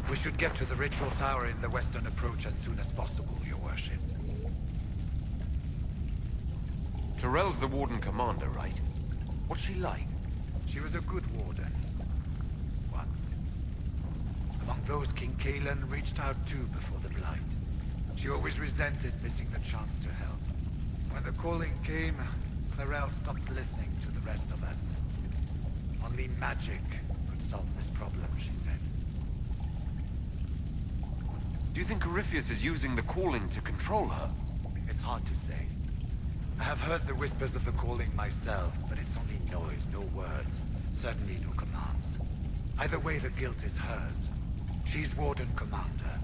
We should get to the ritual tower in the western approach as soon as possible, Your Worship. Tyrell's the Warden Commander, right? What's she like? She was a good warden. Once. Among those King Kalen reached out to before the Blight. She always resented missing the chance to help. When the calling came, Tyrell stopped listening to the rest of us. Only magic could solve this problem, she said. Do you think Corypheus is using the calling to control her? It's hard to say. I have heard the whispers of the calling myself, but it's only noise, no words. Certainly no commands. Either way, the guilt is hers. She's Warden Commander.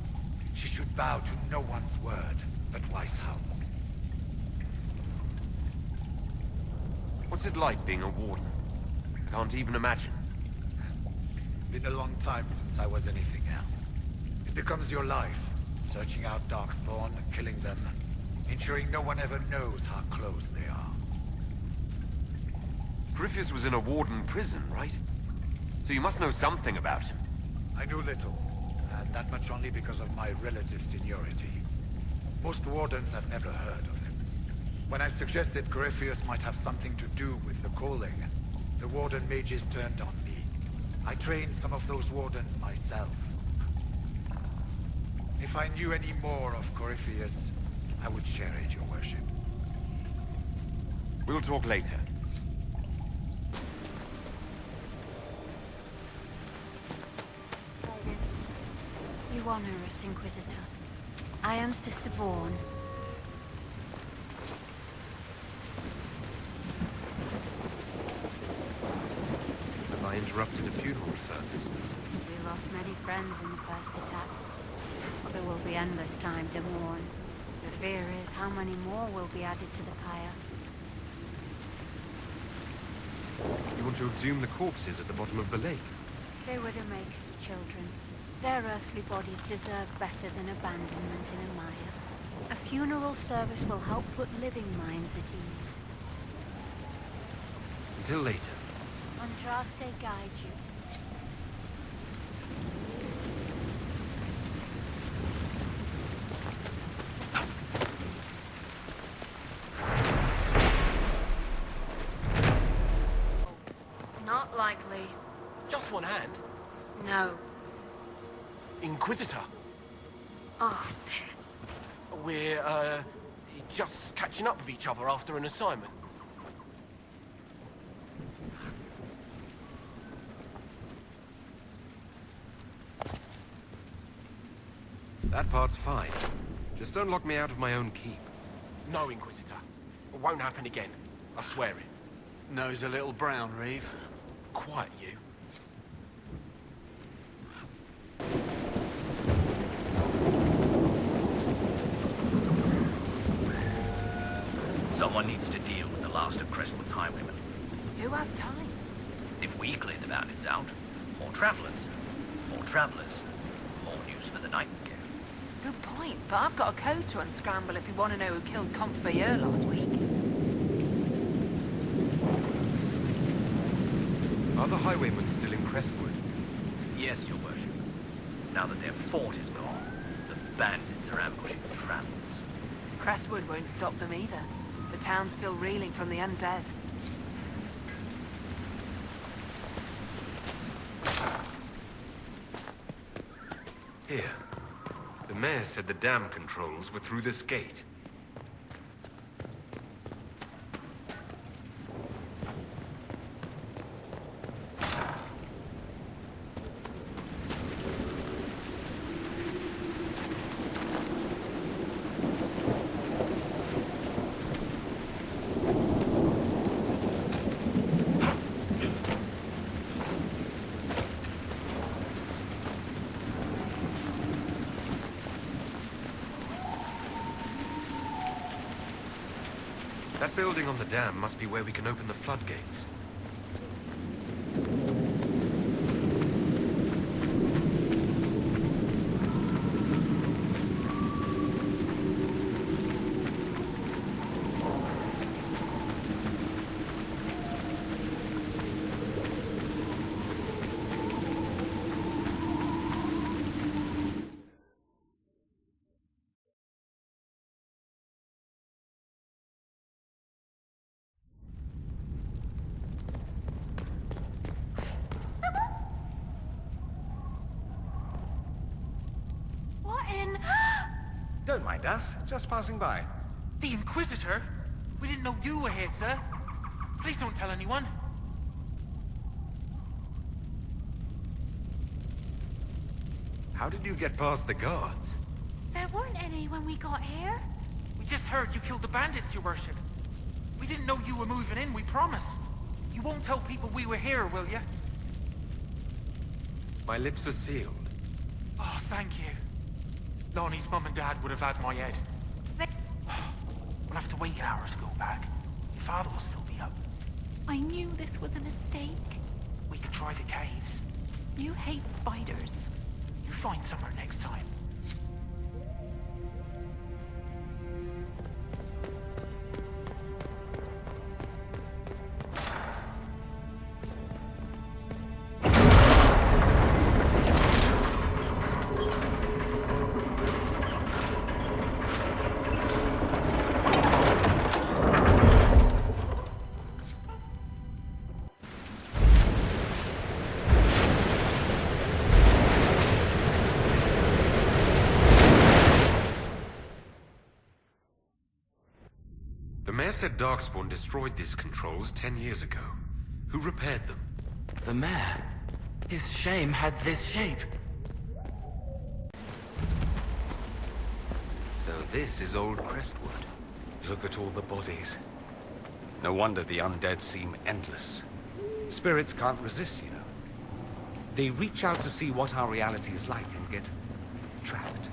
She should bow to no one's word, but Weisshaunt's. What's it like being a Warden? I can't even imagine. Been a long time since I was anything else. It becomes your life, searching out Darkspawn, killing them, ensuring no one ever knows how close they are. Corypheus was in a Warden prison, right? So you must know something about him. I knew little, and that much only because of my relative seniority. Most Wardens have never heard of him. When I suggested Corypheus might have something to do with the calling, the Warden mages turned on me. I trained some of those Wardens myself. If I knew any more of Corypheus, I would share it, Your Worship. We'll talk later. You honor us, Inquisitor. I am Sister Vaughn. Have I interrupted a funeral service? We lost many friends in the first attack. But there will be endless time to mourn. The fear is how many more will be added to the pyre. You want to exhume the corpses at the bottom of the lake? They were the Maker's children. Their earthly bodies deserve better than abandonment in a mire. A funeral service will help put living minds at ease. Until later. Andraste guide you. Not likely. Just one hand? No. Inquisitor. Ah, piss. We're, just catching up with each other after an assignment. That part's fine. Just don't lock me out of my own keep. No, Inquisitor. It won't happen again. I swear it. Nose a little brown, Reeve. Quiet, you. Someone needs to deal with the last of Crestwood's highwaymen. Who has time? If we clear the bandits out, more travelers. More travelers. More news for the Nightingale. Good point, but I've got a code to unscramble if you want to know who killed Comte Bayeux last week. Are the highwaymen still in Crestwood? Yes, Your Worship. Now that their fort is gone, the bandits are ambushing travelers. Crestwood won't stop them either. The town's still reeling from the undead. Here. The mayor said the dam controls were through this gate. That building on the dam must be where we can open the floodgates. find us. Just passing by. The Inquisitor? We didn't know you were here, sir. Please don't tell anyone. How did you get past the guards? There weren't any when we got here. We just heard you killed the bandits, your worship. We didn't know you were moving in, we promise. You won't tell people we were here, will you? My lips are sealed. Oh, thank you. Lonnie's mum and dad would have had my head. We'll have to wait an hour to go back. Your father will still be up. I knew this was a mistake. We could try the caves. You hate spiders. You find somewhere next time. The mayor said Darkspawn destroyed these controls 10 years ago. Who repaired them? The mayor? His shame had this shape. So this is old Crestwood. Look at all the bodies. No wonder the undead seem endless. Spirits can't resist, you know. They reach out to see what our reality is like and get trapped.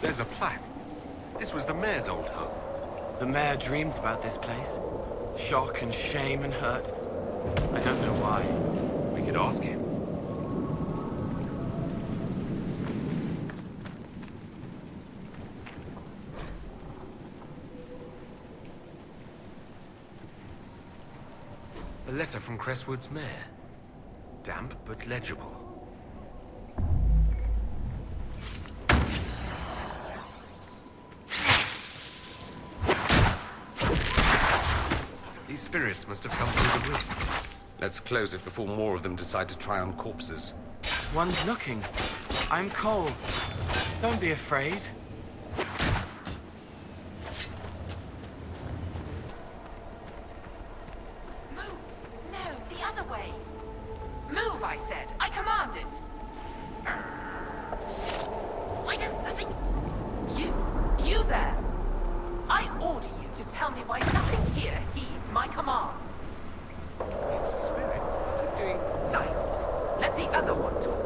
There's a plaque. This was the mayor's old home. The mayor dreams about this place. Shock and shame and hurt. I don't know why. We could ask him. A letter from Crestwood's mayor. Damp but legible. These spirits must have come through the roof. Let's close it before more of them decide to try on corpses. One's looking. I'm Cole. Don't be afraid. Move! No, the other way! Move, I said! I commanded! Why does nothing... You there! I order you to tell me why nothing here heeds my commands. It's a spirit. What's it doing? Silence. Let the other one talk.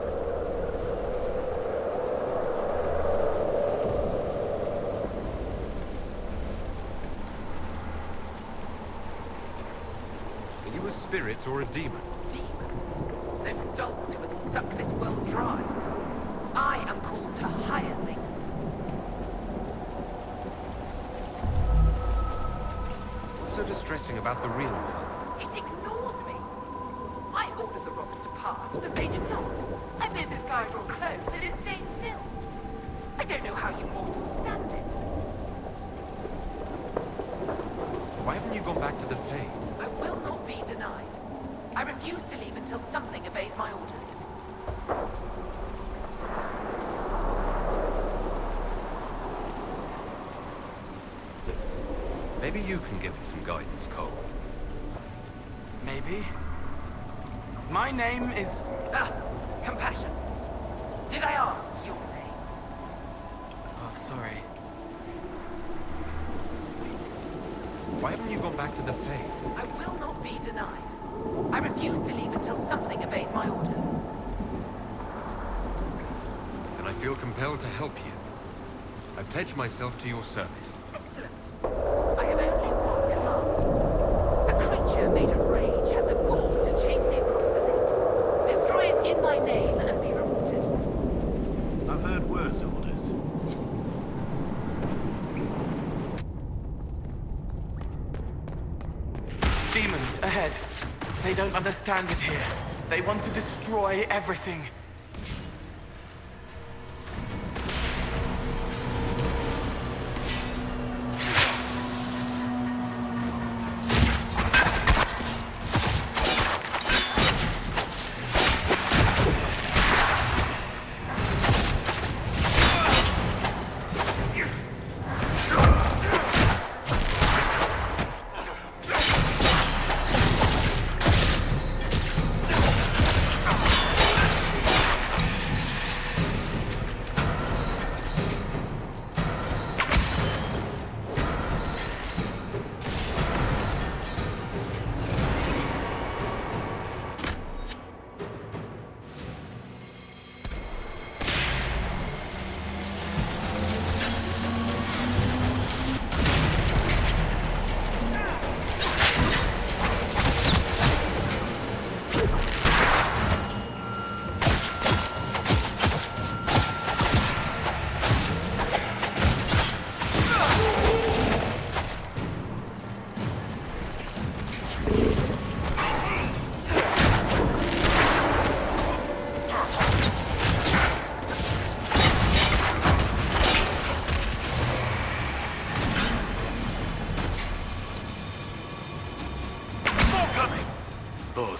Are you a spirit or a demon? Demon. Those dogs who would suck this world dry. I am called to higher things. What's so distressing about the real world? It ignores me. I order the rocks to part, but they do not. I bid the sky draw close, and it stays still. I don't know how you mortals stand it. Why haven't you gone back to the Fae? I will not be denied. I refuse to leave until something obeys my orders. Maybe you can give it some guidance, Cole. Maybe. My name is... Compassion. Did I ask your name? Oh, sorry. Why haven't you gone back to the Fae? I will not be denied. I refuse to leave until something obeys my orders. Then I feel compelled to help you. I pledge myself to your service. Excellent. I have only one command. A creature made of rage had the gall to chase me across the lake. Destroy it in my name and be rewarded. I've heard worse orders. Demons, ahead. They don't understand it here. They want to destroy everything.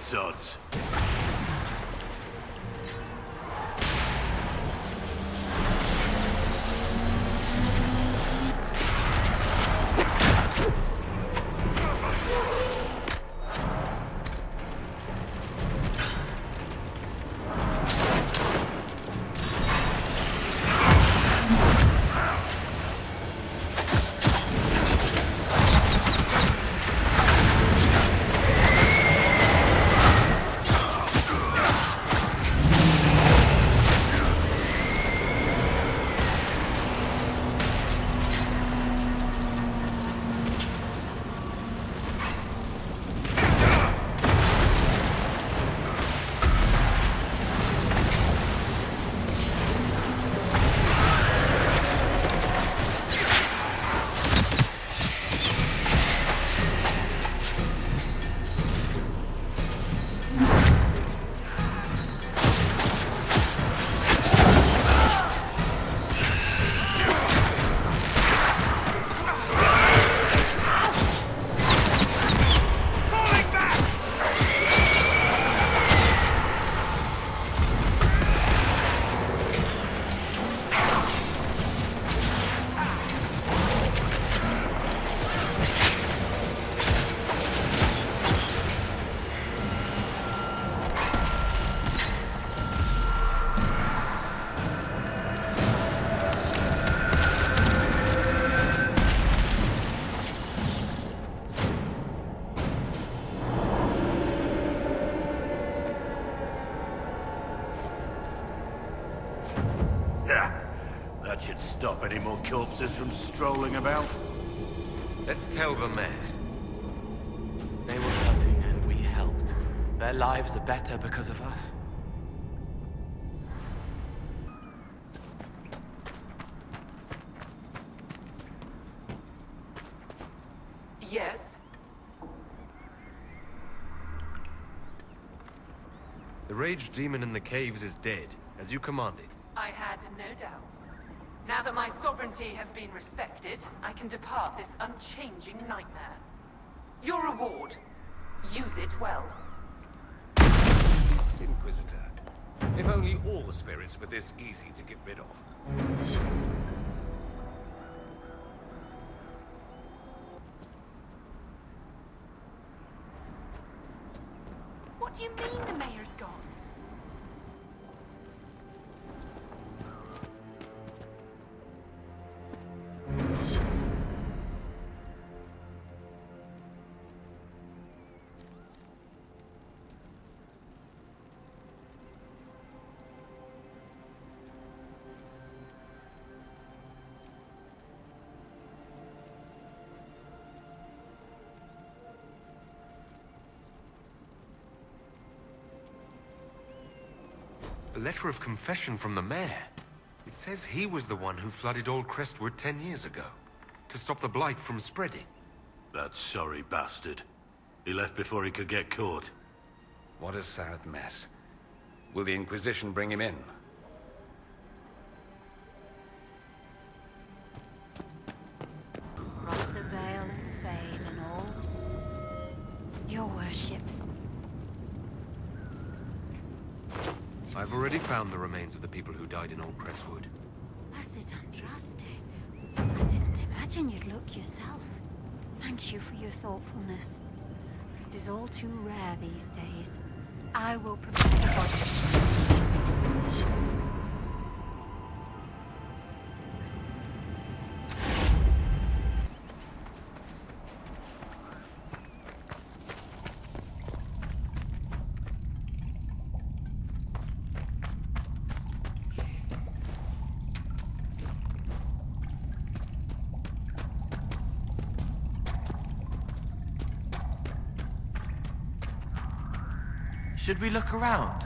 Sods. That should stop any more corpses from strolling about. Let's tell the mayor. They were hurting and we helped. Their lives are better because of us. Yes? The rage demon in the caves is dead, as you commanded. I had no doubts. Now that my sovereignty has been respected, I can depart this unchanging nightmare. Your reward. Use it well. Inquisitor. If only all the spirits were this easy to get rid of. What do you mean the mayor's gone? A letter of confession from the mayor. It says he was the one who flooded old Crestwood 10 years ago, to stop the blight from spreading. That sorry bastard. He left before he could get caught. What a sad mess. Will the Inquisition bring him in? Cross the veil and the fade and all. Your worship. I've already found the remains of the people who died in Old Crestwood. Blessed Andraste. I didn't imagine you'd look yourself. Thank you for your thoughtfulness. It is all too rare these days. I will prepare the body. Should we look around?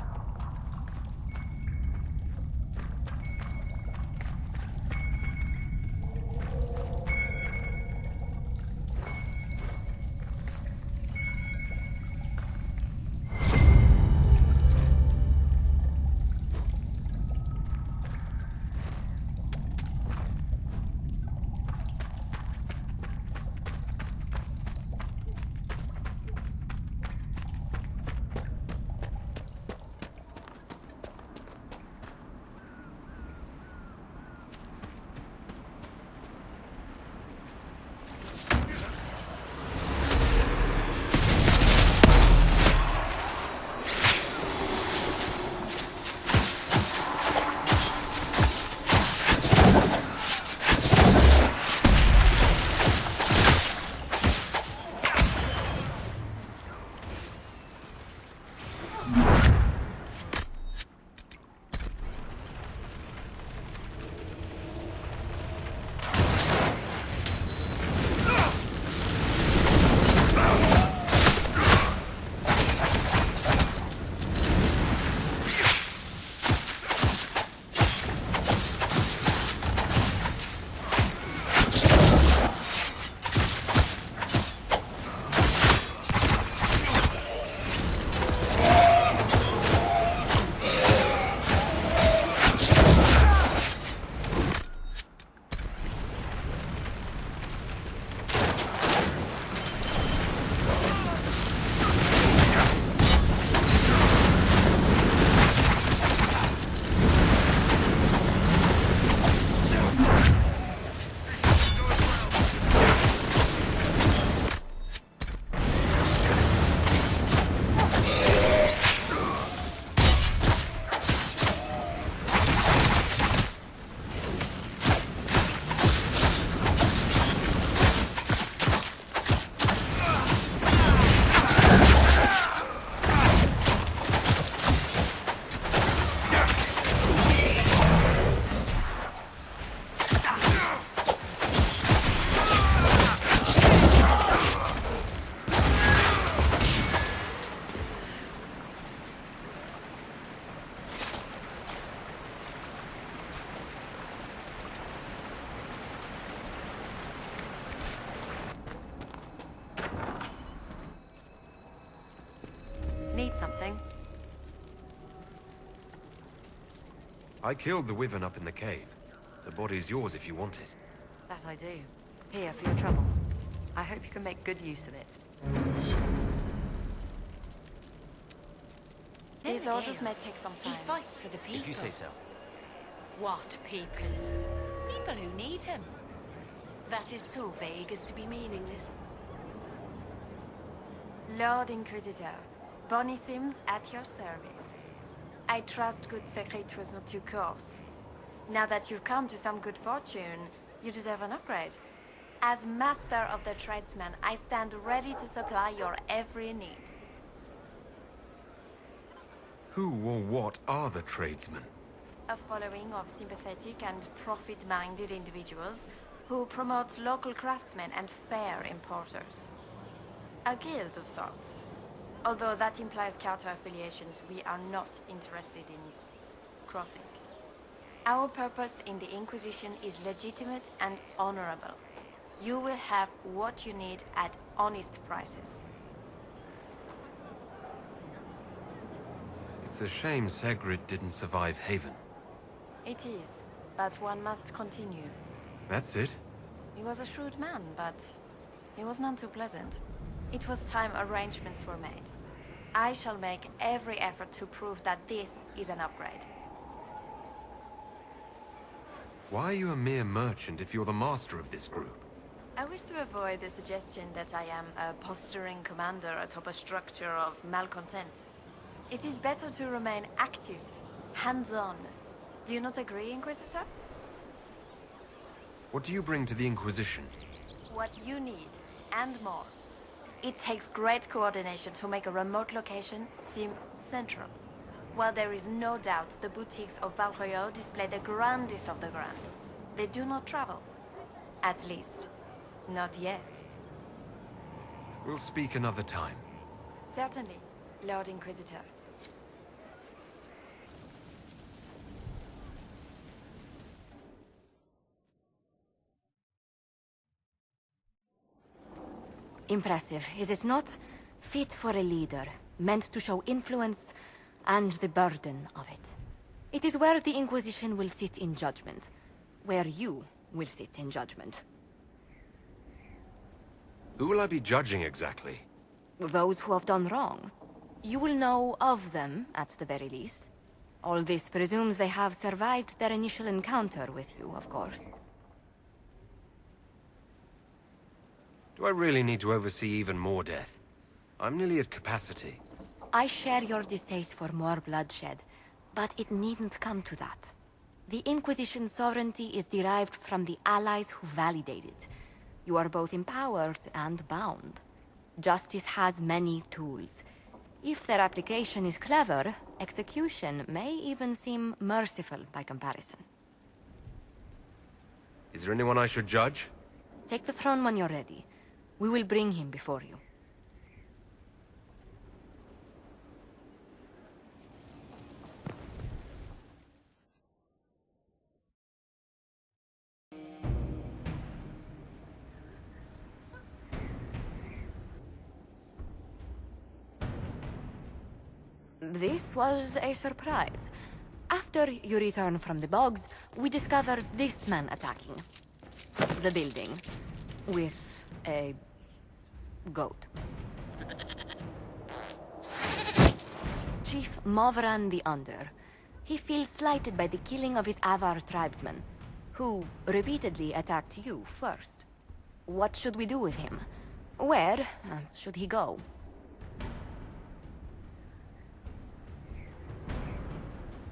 Need something? I killed the wyvern up in the cave. The body's yours if you want it. That I do. Here, for your troubles. I hope you can make good use of it. These orders may take some time. He fights for the people. If you say so. What people? People who need him. That is so vague as to be meaningless. Lord Inquisitor, Bonnie Sims at your service. I trust good secret was not too coarse. Now that you've come to some good fortune, you deserve an upgrade. As master of the tradesman, I stand ready to supply your every need. Who or what are the tradesmen? A following of sympathetic and profit-minded individuals who promote local craftsmen and fair importers. A guild of sorts. Although that implies counter-affiliations we are not interested in crossing. Our purpose in the Inquisition is legitimate and honorable. You will have what you need at honest prices. It's a shame Segrid didn't survive Haven. It is, but one must continue. That's it? He was a shrewd man, but he was none too pleasant. It was time arrangements were made. I shall make every effort to prove that this is an upgrade. Why are you a mere merchant if you're the master of this group? I wish to avoid the suggestion that I am a posturing commander atop a structure of malcontents. It is better to remain active, hands-on. Do you not agree, Inquisitor? What do you bring to the Inquisition? What you need, and more. It takes great coordination to make a remote location seem central. While there is no doubt the boutiques of Valroyo display the grandest of the grand, they do not travel. At least, not yet. We'll speak another time. Certainly, Lord Inquisitor. Impressive, is it not? Fit for a leader, meant to show influence and the burden of it. It is where the Inquisition will sit in judgment, where you will sit in judgment. Who will I be judging exactly? Those who have done wrong. You will know of them, at the very least. All this presumes they have survived their initial encounter with you, of course. Do I really need to oversee even more death? I'm nearly at capacity. I share your distaste for more bloodshed, but it needn't come to that. The Inquisition's sovereignty is derived from the allies who validate it. You are both empowered and bound. Justice has many tools. If their application is clever, execution may even seem merciful by comparison. Is there anyone I should judge? Take the throne when you're ready. We will bring him before you. This was a surprise. After you return from the bogs, we discovered this man attacking the building with a goat. Chief Movran the Under. He feels slighted by the killing of his Avar tribesmen, who repeatedly attacked you first. What should we do with him? Where should he go?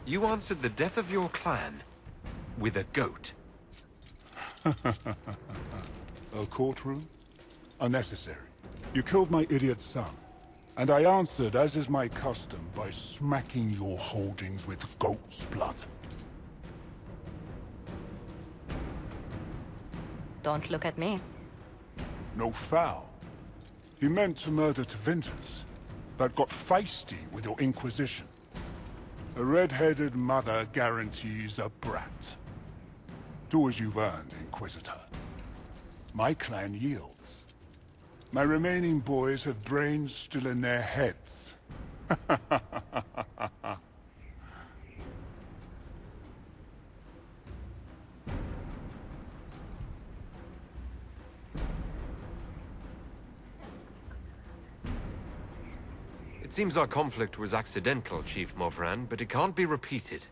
You answered the death of your clan with a goat. A courtroom? Unnecessary. You killed my idiot son, and I answered, as is my custom, by smacking your holdings with goat's blood. Don't look at me. No foul. He meant to murder Tevinters, but got feisty with your Inquisition. A red-headed mother guarantees a brat. Do as you've earned, Inquisitor. My clan yields. My remaining boys have brains still in their heads. It seems our conflict was accidental, Chief Movran, but it can't be repeated.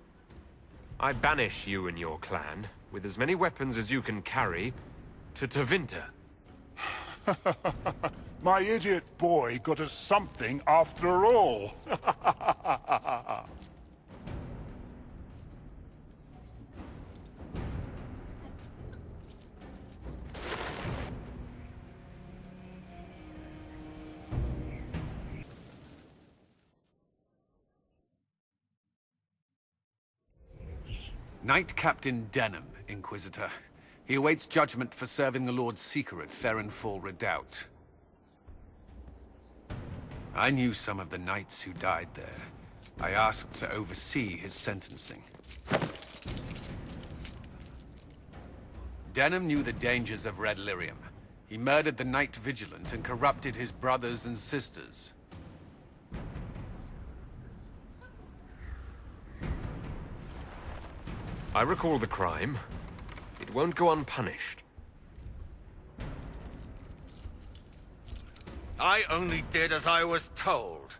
I banish you and your clan, with as many weapons as you can carry, to Tevinter. My idiot boy got us something after all. Knight Captain Denham, Inquisitor. He awaits judgment for serving the Lord Seeker at Ferrenfall Redoubt. I knew some of the knights who died there. I asked to oversee his sentencing. Denham knew the dangers of Red Lyrium. He murdered the Knight Vigilant and corrupted his brothers and sisters. I recall the crime. It won't go unpunished. I only did as I was told.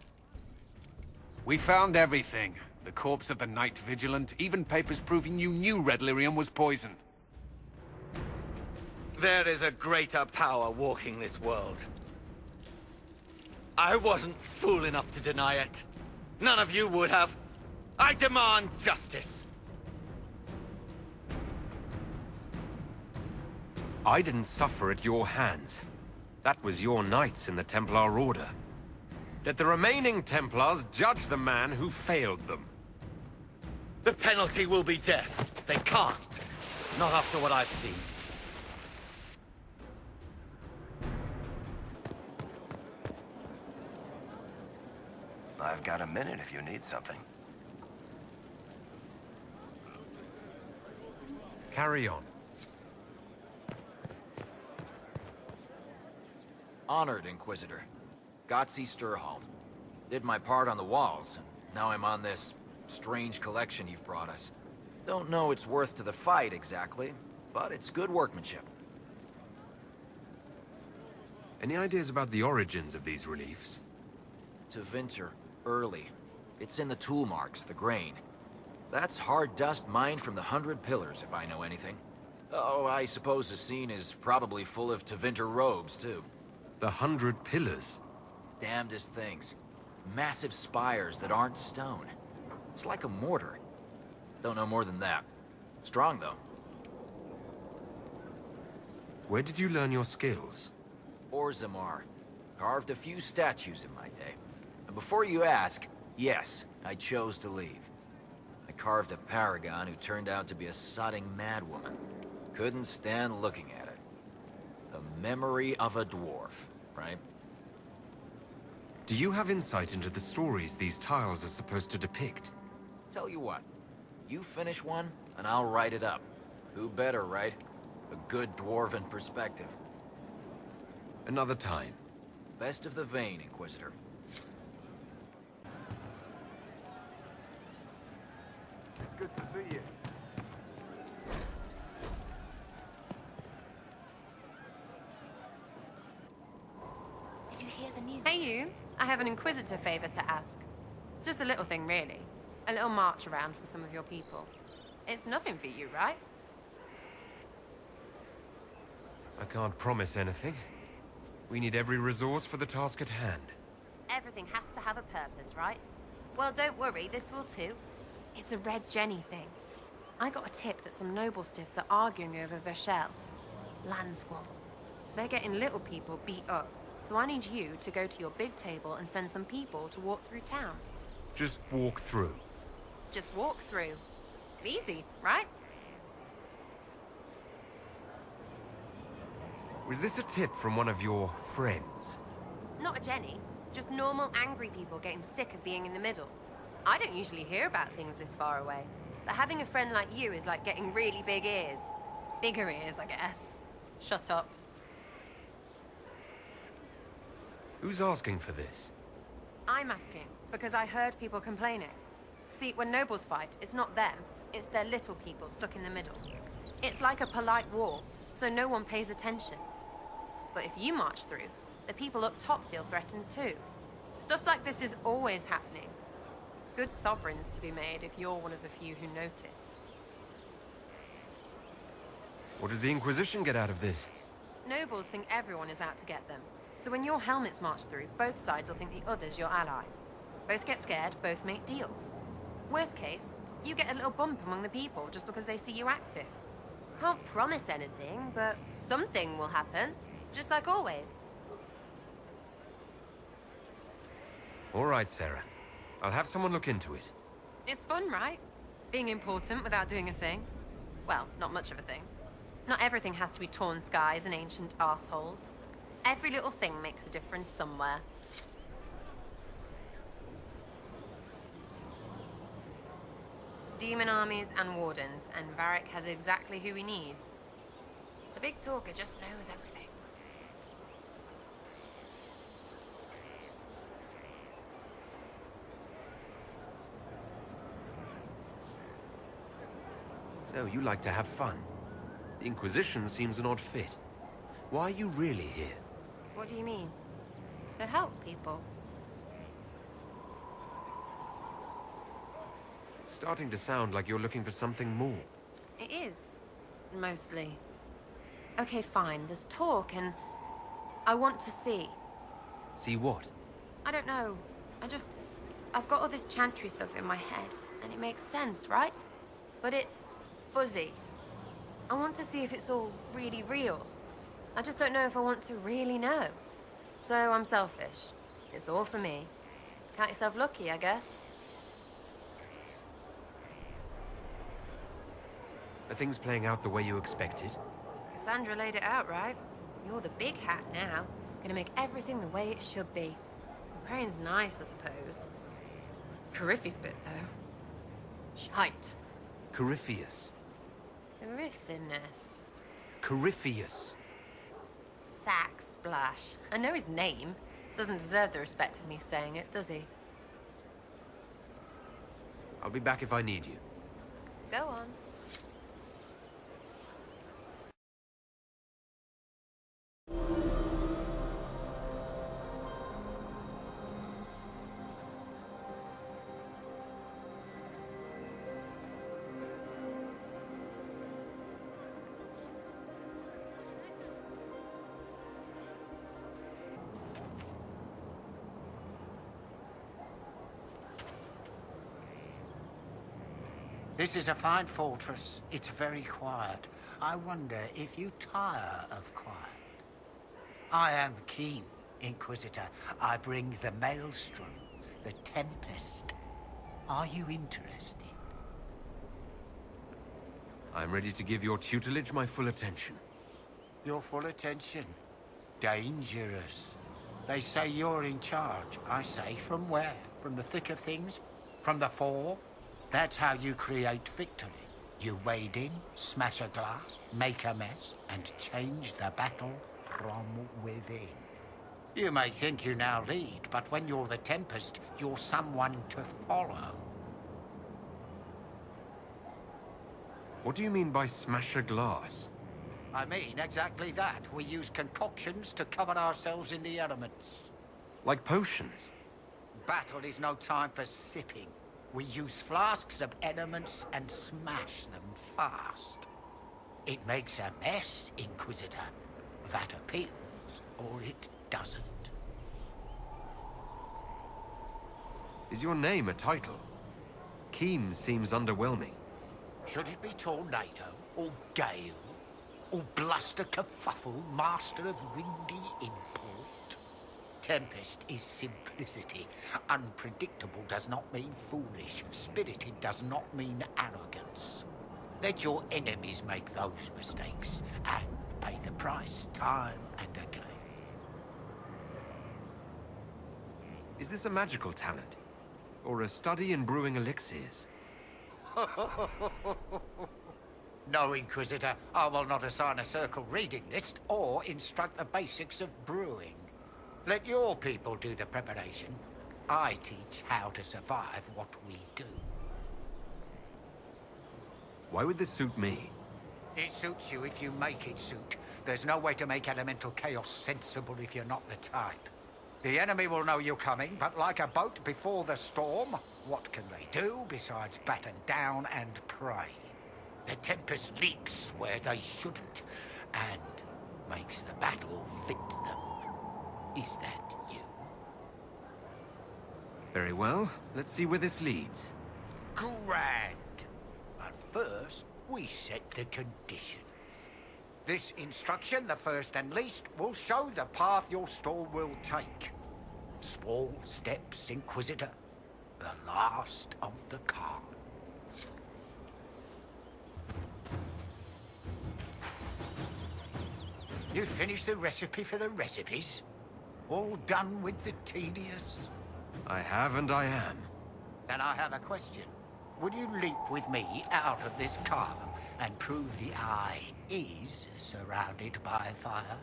We found everything. The corpse of the Night Vigilant, even papers proving you knew Red Lyrium was poison. There is a greater power walking this world. I wasn't fool enough to deny it. None of you would have. I demand justice. I didn't suffer at your hands. That was your knights in the Templar Order. Let the remaining Templars judge the man who failed them. The penalty will be death. They can't. Not after what I've seen. I've got a minute if you need something. Carry on. Honored, Inquisitor. Gotzi Sturhald. Did my part on the walls, and now I'm on this strange collection you've brought us. Don't know its worth to the fight, exactly, but it's good workmanship. Any ideas about the origins of these reliefs? To Vinter, early. It's in the tool marks, the grain. That's hard dust mined from the 100 Pillars, if I know anything. Oh, I suppose the scene is probably full of Tevinter robes, too. The 100 Pillars? Damnedest things. Massive spires that aren't stone. It's like a mortar. Don't know more than that. Strong, though. Where did you learn your skills? Orzammar. Carved a few statues in my day. And before you ask, yes, I chose to leave. I carved a paragon who turned out to be a sodding madwoman. Couldn't stand looking at it. The memory of a dwarf, right? Do you have insight into the stories these tiles are supposed to depict? Tell you what, you finish one, and I'll write it up. Who better, right? A good dwarven perspective. Another time. Best of the vein, Inquisitor. Good to see you. Did you hear the news? Hey you, I have an Inquisitor favor to ask. Just a little thing, really. A little march around for some of your people. It's nothing for you, right? I can't promise anything. We need every resource for the task at hand. Everything has to have a purpose, right? Well, don't worry, this will too. It's a Red Jenny thing. I got a tip that some noble stiffs are arguing over Vershel. Land squabble. They're getting little people beat up, so I need you to go to your big table and send some people to walk through town. Just walk through. Just walk through. Easy, right? Was this a tip from one of your friends? Not a Jenny. Just normal angry people getting sick of being in the middle. I don't usually hear about things this far away, but having a friend like you is like getting really big ears. Bigger ears, I guess. Shut up. Who's asking for this? I'm asking, because I heard people complaining. See, when nobles fight, it's not them, it's their little people stuck in the middle. It's like a polite war, so no one pays attention. But if you march through, the people up top feel threatened too. Stuff like this is always happening. Good sovereigns to be made if you're one of the few who notice. What does the Inquisition get out of this? Nobles think everyone is out to get them. So when your helmets march through, both sides will think the other's your ally. Both get scared, both make deals. Worst case, you get a little bump among the people just because they see you active. Can't promise anything, but something will happen. Just like always. All right, Sarah. I'll have someone look into it. It's fun, right? Being important without doing a thing. Well, not much of a thing. Not everything has to be torn skies and ancient arseholes. Every little thing makes a difference somewhere. Demon armies and wardens, and Varric has exactly who we need. The big talker just knows everything. So, you like to have fun. The Inquisition seems an odd fit. Why are you really here? What do you mean? To help people. It's starting to sound like you're looking for something more. It is. Mostly. Okay, fine. There's talk and... I want to see. See what? I don't know. I've got all this chantry stuff in my head, and it makes sense, right? But it's fuzzy. I want to see if it's all really real. I just don't know if I want to really know. So I'm selfish. It's all for me. Count yourself lucky, I guess. Are things playing out the way you expected? Cassandra laid it out, right? You're the big hat now. Gonna make everything the way it should be. Praying's nice, I suppose. Corypheus bit, though. Shite. Corypheus. Corypheus. Corypheus. Sack Splash. I know his name. Doesn't deserve the respect of me saying it, does he? I'll be back if I need you. Go on. This is a fine fortress. It's very quiet. I wonder if you tire of quiet. I am keen, Inquisitor. I bring the Maelstrom, the Tempest. Are you interested? I'm ready to give your tutelage my full attention. Your full attention? Dangerous. They say you're in charge. I say, from where? From the thick of things? From the fore? That's how you create victory. You wade in, smash a glass, make a mess, and change the battle from within. You may think you now lead, but when you're the Tempest, you're someone to follow. What do you mean by smash a glass? I mean exactly that. We use concoctions to cover ourselves in the elements. Like potions? Battle is no time for sipping. We use flasks of elements and smash them fast. It makes a mess, Inquisitor. That appeals, or it doesn't. Is your name a title? Keem seems underwhelming. Should it be Tornado, or Gale, or Bluster Kerfuffle, Master of Windy Import? Tempest is simplicity. Unpredictable does not mean foolish. Spirited does not mean arrogance. Let your enemies make those mistakes, and pay the price time and again. Is this a magical talent? Or a study in brewing elixirs? No, Inquisitor. I will not assign a circle reading list or instruct the basics of brewing. Let your people do the preparation. I teach how to survive what we do. Why would this suit me? It suits you if you make it suit. There's no way to make elemental chaos sensible if you're not the type. The enemy will know you're coming, but like a boat before the storm, what can they do besides batten down and pray? The Tempest leaps where they shouldn't, and makes the battle fit them. Is that you? Very well. Let's see where this leads. Grand. But first, we set the conditions. This instruction, the first and least, will show the path your store will take. Small steps, Inquisitor. The last of the cards. You finished the recipe for the recipes? All done with the tedious? I have and I am. Then I have a question. Would you leap with me out of this car and prove the eye is surrounded by fire?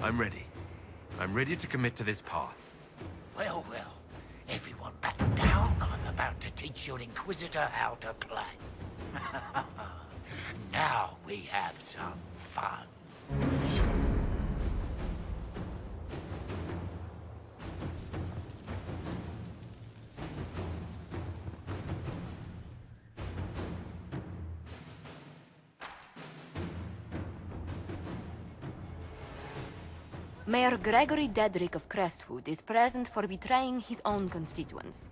I'm ready. I'm ready to commit to this path. Well, well. Everyone back down. I'm about to teach your Inquisitor how to play. Now we have some fun. Mayor Gregory Dedrick of Crestwood is present for betraying his own constituents.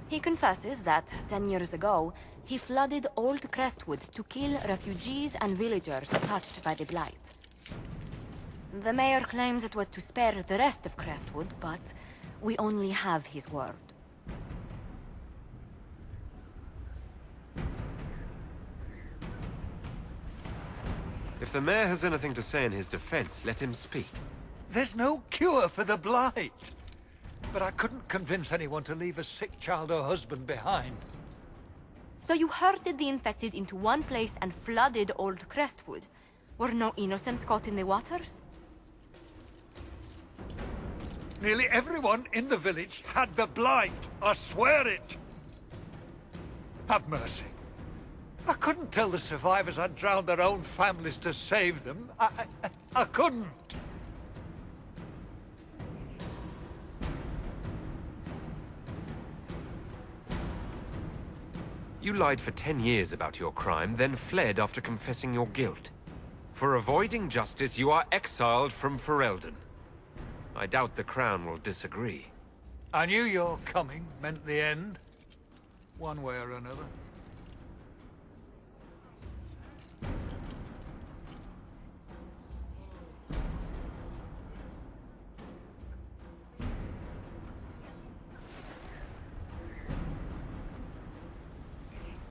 He confesses that, 10 years ago, he flooded Old Crestwood to kill refugees and villagers touched by the Blight. The mayor claims it was to spare the rest of Crestwood, but we only have his word. If the mayor has anything to say in his defense, let him speak. There's no cure for the Blight. But I couldn't convince anyone to leave a sick child or husband behind. So you herded the infected into one place and flooded Old Crestwood? Were no innocents caught in the waters? Nearly everyone in the village had the Blight. I swear it. Have mercy. I couldn't tell the survivors I'd drowned their own families to save them. I couldn't. You lied for 10 years about your crime, then fled after confessing your guilt. For avoiding justice, you are exiled from Ferelden. I doubt the Crown will disagree. I knew your coming meant the end, one way or another.